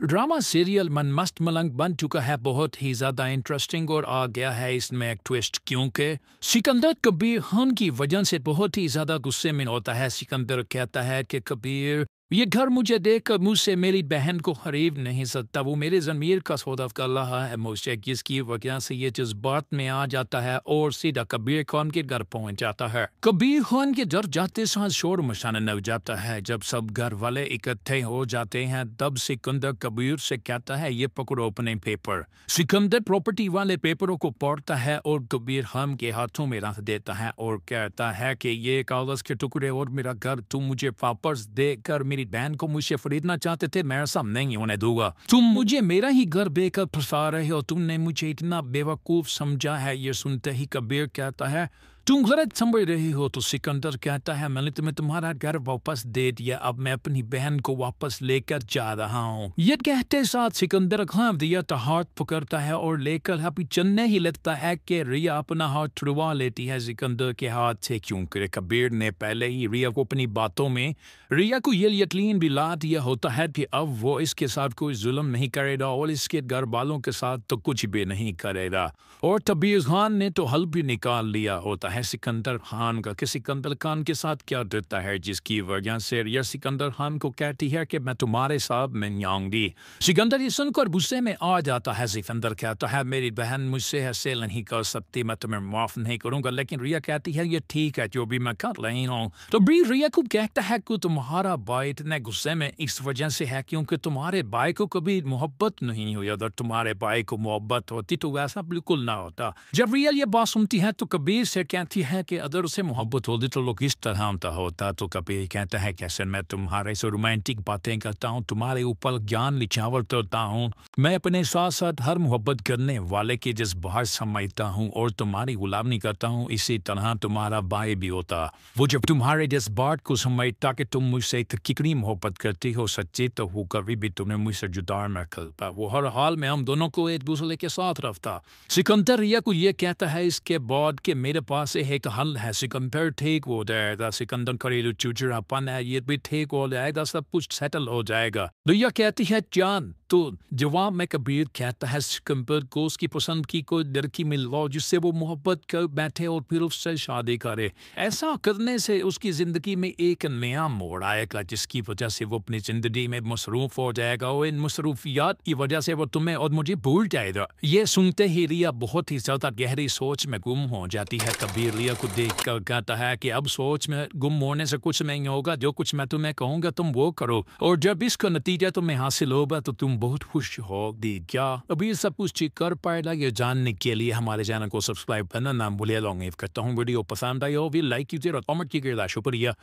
Drama serial मन मस्त मलंग बन चुका है, बहुत ही ज़्यादा इंटरेस्टिंग, और आ गया है इसमें एक ट्विस्ट, क्योंकि सिकंदर कबीर खान की वजह से बहुत ही ज़्यादा गुस्से में होता है। सिकंदर कहता है कि कबीर, ये घर मुझे देखकर मुझसे मेरी बहन को खरीद नहीं सकता, वो मेरे ज़मीर का सौदा कर रहा है मुझसे, जिसकी वजह से ये जज्बात में आ जाता है और सीधा कबीर खान के घर पहुंच जाता है। कबीर खान के घर जाते साथ शोर मचाने लग जाता है। जब सब घर वाले इकट्ठे हो जाते हैं तब सिकंदर कबीर से कहता है, ये पकड़ो अपने पेपर। सिकंदर प्रॉपर्टी वाले पेपरों को पढ़ता है और कबीर खान के हाथों में रख देता है और कहता है कि ये कागज के टुकड़े और मेरा घर तुम मुझे वापस देकर मेरी बहन को मुझसे खरीदना चाहते थे, मैं ऐसा नहीं होने दूंगा। तुम मुझे मेरा ही घर बेकर फंसा रहे हो, तुमने मुझे इतना बेवकूफ समझा है। ये सुनते ही कबीर कहता है, तुम गलत समझ रही हो। तो सिकंदर कहता है, मैंने तुम्हें तुम्हारा घर वापस दे दिया, अब मैं अपनी बहन को वापस लेकर जा रहा हूँ। ये कहते साथ सिकंदर खान रिया का हाथ पकड़ता है और लेकर अभी चलने ही लगता है कि रिया अपना हाथ छुड़वा लेती है सिकंदर के हाथ से, क्योंकि कबीर ने पहले ही रिया को अपनी बातों में रिया को ये यकीन भी ला दिया होता है कि अब वो इसके साथ कोई जुल्म नहीं करेगा और इसके घर वालों के साथ तो कुछ भी नहीं करेगा। और कबीर खान ने तो हल भी निकाल लिया होता है सिकंदर खान का कि सिकंदर खान के साथ क्या देता है, जिसकी वजह से रिया सिकंदर खान को कहती है कि मैं तुम्हारे साथ में आऊंगी। सिकंदर ये सुनकर गुस्से में आ जाता है। सिकंदर कहता है, मेरी बहन मुझसे ऐसे नहीं कर सकती, मैं तुम्हें माफ नहीं करूंगा। लेकिन रिया कहती है, ये ठीक है जो भी मैं कर रही हूँ। तो भी रिया को कहता है कि तुम्हारा भाई इतने गुस्से में इस वजह से है क्योंकि तुम्हारे भाई को कभी मोहब्बत नहीं हुई, अगर तुम्हारे भाई को मोहब्बत होती तो वैसा बिल्कुल ना होता। जब रिया ये बात सुनती है तो कबीर से कहती है कि अगर उसे मोहब्बत होती तो लोग इस तरह होता। तो कबीर कहता है, कैसे मैं तुम्हारे से रोमांटिक बातें करता हूँ, तुम्हारे ऊपर ज्ञान निछावर करता हूँ, मैं अपने साथ साथ हर मोहब्बत करने वाले के जज्बात समझता हूँ और तुम्हारी गुलामी करता हूँ, इसी तरह तुम्हारा भाई भी होता। वो जब तुम्हारे जज्बात को समझता कि तुम मुझसे कितनी मोहब्बत करती हो सच्ची, तो वो कभी भी तुम्हें मुझसे जुदा न करता, वो हर हाल में हम दोनों को एक दूसरे के साथ रखता। सिकंदर रिया को ये कहता है इसके बाद कि मेरे पास एक हल है, सिकंदर ठीक हो जाएगा, सिकंदर घरेलू चिड़चिड़ापन है ये भी ठीक हो जाएगा, सब कुछ सेटल हो जाएगा। रिया कहती है जान। तो जवाब में कबीर कहता है सिकंदर को उसकी पसंद की कोई लड़की मिल लो जिससे वो मोहब्बत कर बैठे और फिर उससे शादी करे। ऐसा करने से उसकी जिंदगी में एक नया मोड़ आएगा, जिसकी वजह से वो अपनी जिंदगी में मसरूफ हो जाएगा और इन मसरूफियात की वजह से वो तुम्हें और मुझे भूल जाएगा। ये सुनते ही रिया बहुत ही ज्यादा गहरी सोच में गुम हो जाती है। कबीर रिया को देख कर कहता है कि अब सोच में गुम होने से कुछ नहीं होगा, जो कुछ मैं तुम्हें कहूंगा तुम वो करो, और जब इसका नतीजा तुम्हें हासिल होगा तो तुम बहुत खुश होगी। क्या अभी सब कुछ ठीक कर पाएगा? ये जानने के लिए हमारे चैनल को सब्सक्राइब करना ना भूलिए। लॉन्ग करता हूँ, वीडियो पसंद आई हो भी लाइक कीजिए और कमेंट कीजिएगा। शुक्रिया।